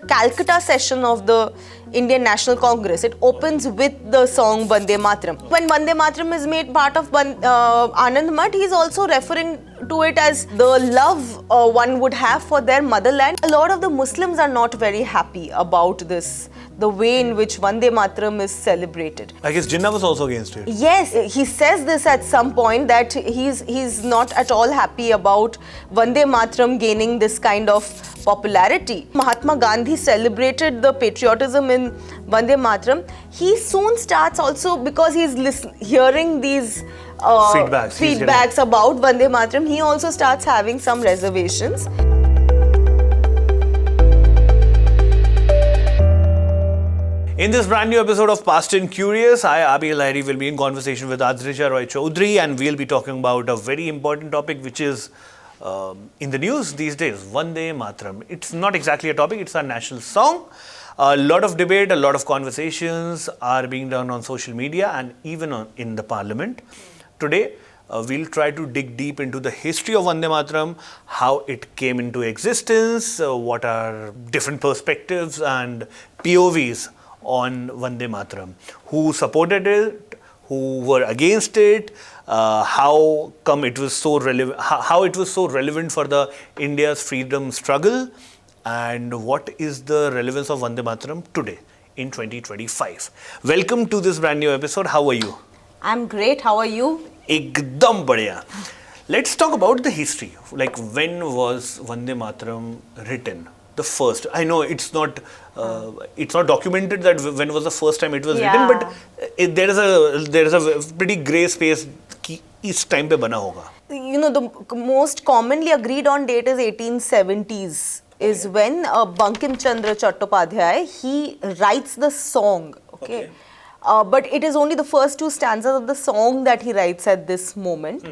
Calcutta session of the Indian National Congress. It opens with the song Vande Mataram. When Vande Mataram is made part of Anandamath, he is also referring to it as the love one would have for their motherland. A lot of the Muslims are not very happy about this, the way in which Vande Mataram is celebrated. I guess Jinnah was also against it. Yes, he says this at some point that he's not at all happy about Vande Mataram gaining this kind of popularity. Mahatma Gandhi celebrated the patriotism in Vande Mataram. He soon starts also, because he's hearing these feedbacks about Vande Mataram, he also starts having some reservations. In this brand new episode of Past and Curious, I, Abi Lahiri, will be in conversation with Adrija Roy Chaudhary, and we'll be talking about a very important topic which is in the news these days, Vande Mataram. It's not exactly a topic, it's our national song. A lot of debate, a lot of conversations are being done on social media and even in the parliament. Today, we'll try to dig deep into the history of Vande Mataram, how it came into existence, what are different perspectives and POVs on Vande Mataram, who supported it, who were against it, how come it was so relevant, how it was so relevant for the India's freedom struggle, and what is the relevance of Vande Mataram today in 2025. Welcome to this brand new episode. How are you? I'm great. How are you? Ekdam badhiya. Let's talk about the history. Like, when was Vande Mataram written? The first. I know it's not documented that when was the first time it was written, but there is a pretty grey space कि इस time पे बना होगा. You know, the most commonly agreed on date is 1870s. Is when Bankim Chandra he writes the song. Okay. But it is only the first two stanzas of the song that he writes at this moment.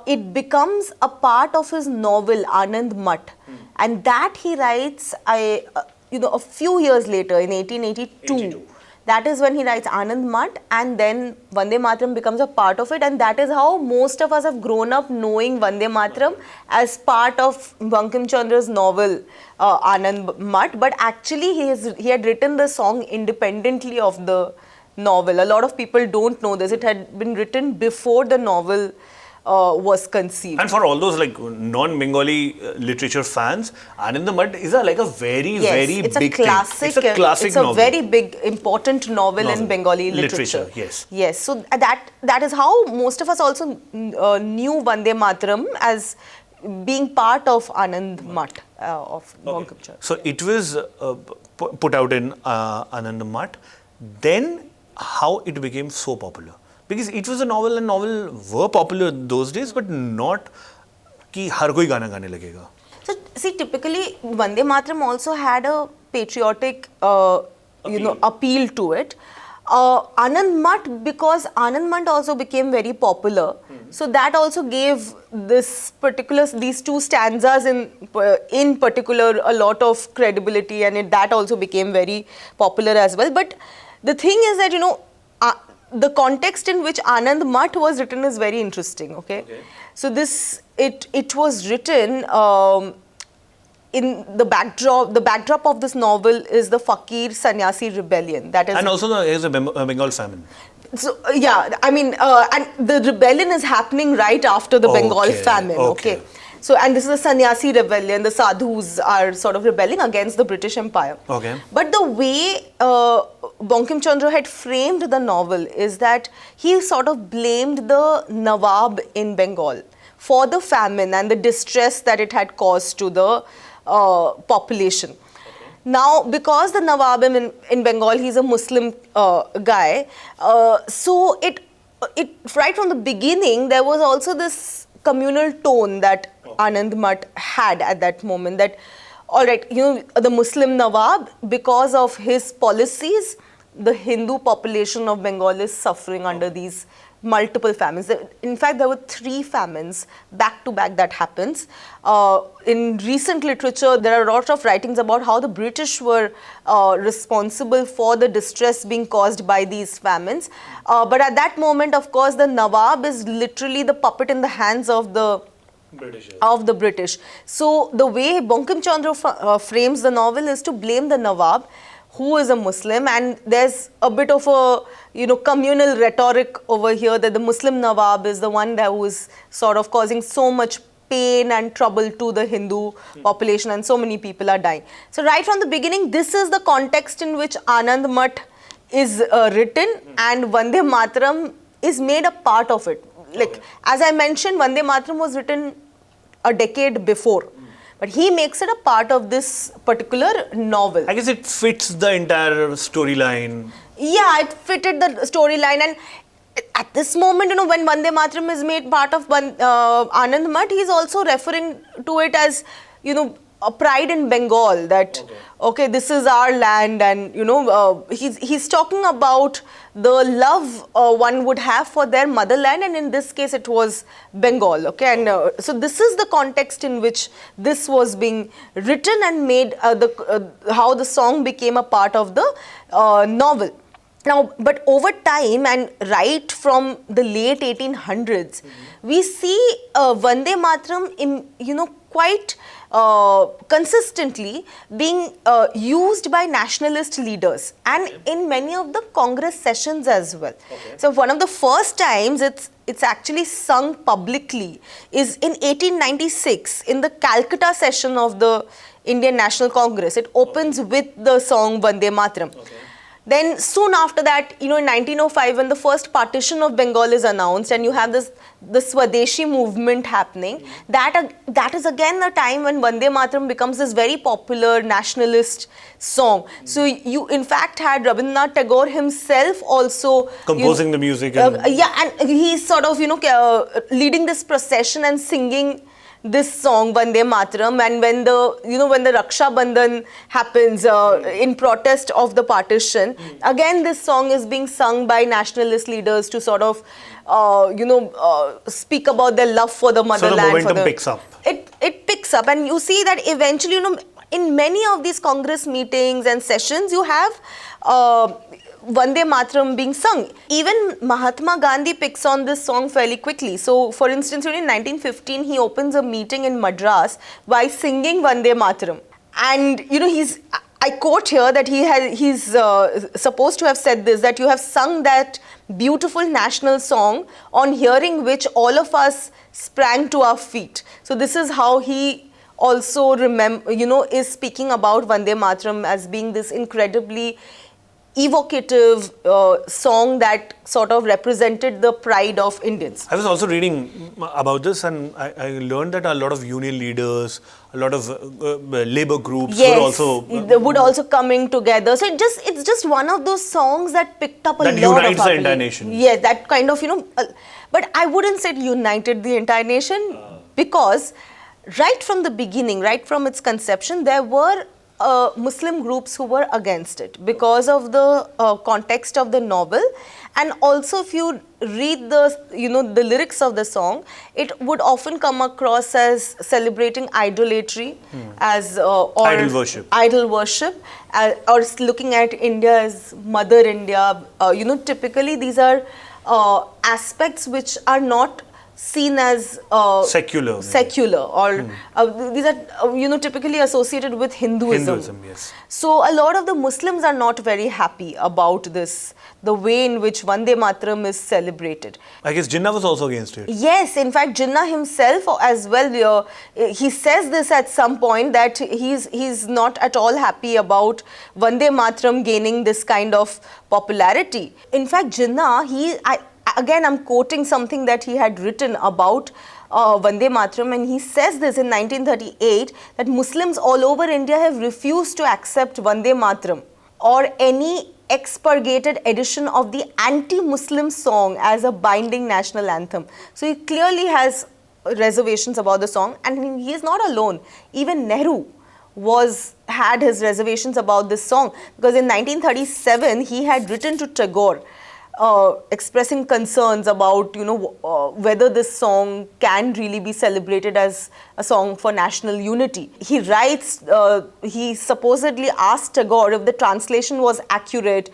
It becomes a part of his novel Anandamath, and that he writes a few years later in 1882. That is when he writes Anandamath, and then Vande Mataram becomes a part of it, and that is how most of us have grown up knowing Vande Mataram as part of Bankim Chandra's novel Anandamath. But actually he had written the song independently of the novel. A lot of people don't know this. It had been written before the novel was conceived. And for all those like non-Bengali literature fans, Anandamath is a very it's big classic, thing. It's a classic novel. It's a very big, important novel in Bengali literature. Yes. So that is how most of us also knew Vande Mataram as being part of Anandamath of Bankim Chandra. So it was put out in Anandamath. Then how it became so popular? Because it was a novel, and novels were popular those days, but not कि हर कोई गाना गाने लगेगा. So see, typically Vande Mataram also had a patriotic appeal to it. Anandamath, because Anandamath also became very popular, so that also gave these two stanzas in particular a lot of credibility, and that also became very popular as well. But the thing is that the context in which Anandamath was written is very interesting. Okay. So it was written in the backdrop. The backdrop of this novel is the Fakir Sannyasi rebellion. That is, and also there is a Bengal famine. So and the rebellion is happening right after the Bengal famine. Okay. So, and this is a sannyasi rebellion. The sadhus are sort of rebelling against the British Empire. Okay. But the way Bankim Chandra had framed the novel is that he sort of blamed the Nawab in Bengal for the famine and the distress that it had caused to the population. Now, because the Nawab in Bengal, he's a Muslim guy, so it right from the beginning, there was also this communal tone that Anandamath had at that moment, that all right, the Muslim Nawab, because of his policies, the Hindu population of Bengal is suffering under these multiple famines. In fact, there were 3 famines back to back that happens. In recent literature, there are a lot of writings about how the British were responsible for the distress being caused by these famines. But at that moment, of course, the Nawab is literally the puppet in the hands of the of the British. So the way Bankim Chandra frames the novel is to blame the Nawab, who is a Muslim, and there's a bit of a communal rhetoric over here that the Muslim Nawab is the one that was sort of causing so much pain and trouble to the Hindu population, and so many people are dying. So right from the beginning, this is the context in which Anandamath is written, and Vande Mataram is made a part of it. Like, as I mentioned, Vande Mataram was written a decade before, but he makes it a part of this particular novel. I guess it fits the entire storyline. Yeah, it fitted the storyline, and at this moment, when Vande Mataram is made part of Anandamath, he's also referring to it as, a pride in Bengal, that okay, this is our land, and he's talking about the love one would have for their motherland, and in this case it was Bengal. Okay, and so this is the context in which this was being written and made, how the song became a part of the novel. Now, but over time, and right from the late 1800s, we see Vande Mataram, quite consistently being used by nationalist leaders, and in many of the Congress sessions as well. So one of the first times it's actually sung publicly is in 1896 in the Calcutta session of the Indian National Congress. It opens with the song Vande Mataram. Then soon after that, in 1905, when the first partition of Bengal is announced, and you have the Swadeshi movement happening, that is again the time when Vande Mataram becomes this very popular nationalist song. So you in fact had Rabindranath Tagore himself also composing the music. And he's sort of leading this procession and singing this song Vande Mataram, and when the Raksha Bandhan happens in protest of the partition, again this song is being sung by nationalist leaders to sort of speak about their love for the motherland. So the momentum picks up. It picks up, and you see that eventually, in many of these Congress meetings and sessions, you have Vande Mataram being sung. Even Mahatma Gandhi picks on this song fairly quickly. So, for instance, in 1915, he opens a meeting in Madras by singing Vande Mataram. And, I quote here that he's supposed to have said this, that you have sung that beautiful national song, on hearing which all of us sprang to our feet. So, this is how he also is speaking about Vande Mataram as being this incredibly evocative song that sort of represented the pride of Indians. I was also reading about this, and I learned that a lot of union leaders, a lot of labor groups would also coming together. So it's just one of those songs that picked up a lot of unites the entire nation. Yes, that kind of but I wouldn't say it united the entire nation, because right from the beginning, right from its conception, there were Muslim groups who were against it because of the context of the novel, and also if you read the lyrics of the song, it would often come across as celebrating idolatry, as or idol worship, or looking at India as Mother India. Typically these are aspects which are not seen as secular, or these are typically associated with Hinduism. Yes. So a lot of the Muslims are not very happy about this, the way in which Vande Mataram is celebrated. I guess Jinnah was also against it. Yes, in fact Jinnah himself as well, he says this at some point, that he's not at all happy about Vande Mataram gaining this kind of popularity. In fact Jinnah, again, I'm quoting something that he had written about Vande Mataram, and he says this in 1938, that Muslims all over India have refused to accept Vande Mataram or any expurgated edition of the anti-Muslim song as a binding national anthem. So he clearly has reservations about the song, and he is not alone. Even Nehru had his reservations about this song, because in 1937 he had written to Tagore expressing concerns about whether this song can really be celebrated as a song for national unity. He writes, he supposedly asked Tagore if the translation was accurate,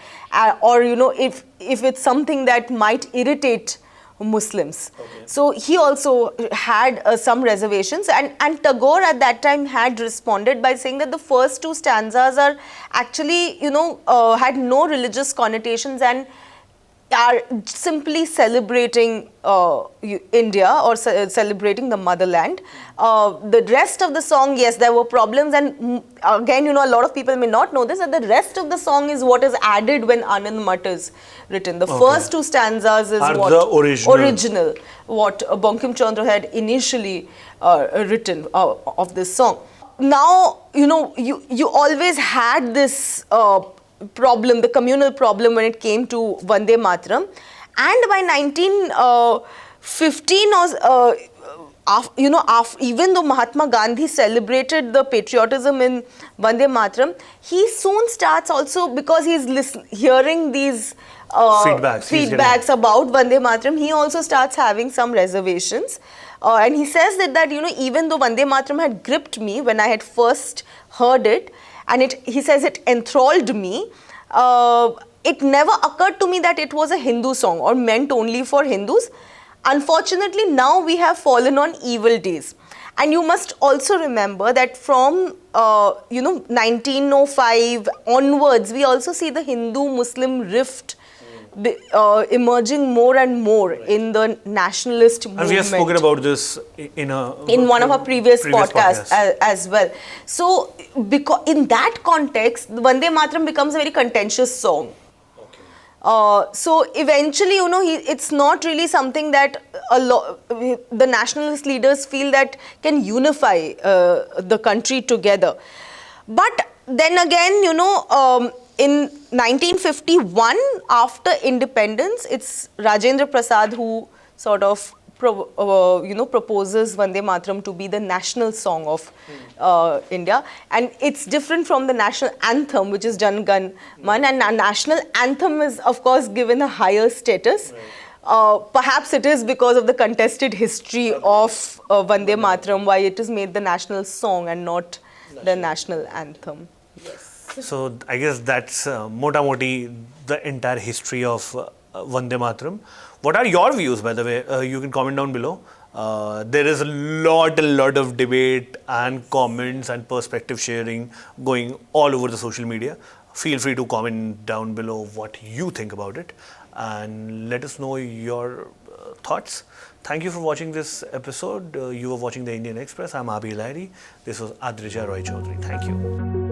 or if it's something that might irritate Muslims. So he also had some reservations, and Tagore at that time had responded by saying that the first two stanzas are actually, had no religious connotations and are simply celebrating India or celebrating the motherland. The rest of the song, yes, there were problems, and again, a lot of people may not know this, that the rest of the song is what is added when Anandamath is written. The first two stanzas is Are what the original. what Bankim Chandra had initially written of this song. Now, you always had this problem, the communal problem, when it came to Vande Mataram. And by 1915, even though Mahatma Gandhi celebrated the patriotism in Vande Mataram, he soon starts also, because he's hearing these feedbacks about Vande Mataram, he also starts having some reservations. And he says that even though Vande Mataram had gripped me when I had first heard it, and he says it enthralled me, it never occurred to me that it was a Hindu song or meant only for Hindus. Unfortunately, now we have fallen on evil days. And you must also remember that from 1905 onwards, we also see the Hindu-Muslim rift emerging more and more in the nationalist movement. And we have spoken about this in one of our previous podcasts as well. So, because in that context, Vande Mataram becomes a very contentious song. So eventually, it's not really something that the nationalist leaders feel that can unify the country together. But then again, in 1951, after independence, it's Rajendra Prasad who sort of proposes Vande Mataram to be the national song of India, and it's different from the national anthem, which is Jan Gan Man, and a national anthem is of course given a higher status. Perhaps it is because of the contested history of Vande Mataram why it is made the national song and not the national anthem. Yes. So I guess that's mota moti the entire history of Vande Mataram. What are your views, by the way? You can comment down below. There is a lot of debate and comments and perspective sharing going all over the social media. Feel free to comment down below what you think about it and let us know your thoughts. Thank you for watching this episode. You were watching the Indian Express. I'm Abhi Lahiri. This was Adrija Roy Chaudhary. Thank you.